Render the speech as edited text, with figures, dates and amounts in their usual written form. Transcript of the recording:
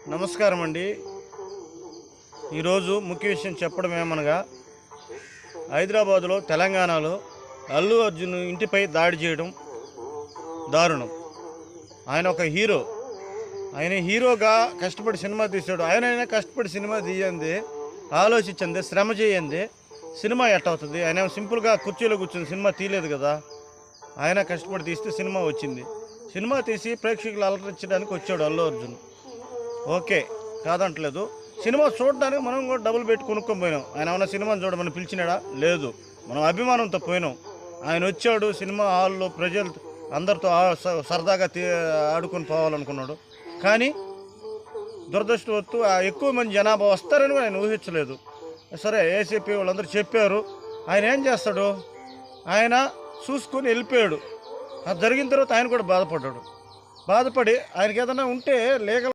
నమస్కారం అండి. ఈరోజు ముఖ్య విషయం చెప్పడం ఏమనగా, హైదరాబాదులో తెలంగాణలో అల్లు అర్జున్ ఇంటిపై దాడి చేయడం దారుణం. ఆయన ఒక హీరో. ఆయన హీరోగా కష్టపడి సినిమా తీశాడు. ఆయనైనా కష్టపడి సినిమా తీయంది, ఆలోచించింది, శ్రమ చేయండి సినిమా ఎట్టవుతుంది? ఆయన సింపుల్గా కుర్చీలో కూర్చొని సినిమా తీయలేదు కదా. ఆయన కష్టపడి తీస్తే సినిమా వచ్చింది. సినిమా తీసి ప్రేక్షకులు అలరించడానికి వచ్చాడు అల్లు అర్జున్. ఓకే, కాదంటలేదు. సినిమా చూడడానికి మనం కూడా డబ్బులు పెట్టి కొనుక్కొని పోయినాం. ఆయన ఏమన్నా సినిమాని చూడమని పిలిచినాడా? లేదు. మనం అభిమానంతో పోయినాం. ఆయన వచ్చాడు, సినిమా హాల్లో ప్రజలు అందరితో సరదాగా ఆడుకొని పోవాలనుకున్నాడు. కానీ దురదృష్టవత్తు ఎక్కువ మంది జనాభా వస్తారని కూడా ఆయన ఊహించలేదు. సరే, ఏసీపీ వాళ్ళందరూ చెప్పారు. ఆయన ఏం చేస్తాడు? ఆయన చూసుకొని వెళ్ళిపోయాడు. అది జరిగిన తర్వాత ఆయన కూడా బాధపడ్డాడు. బాధపడి ఆయనకి ఏదైనా ఉంటే లీగల్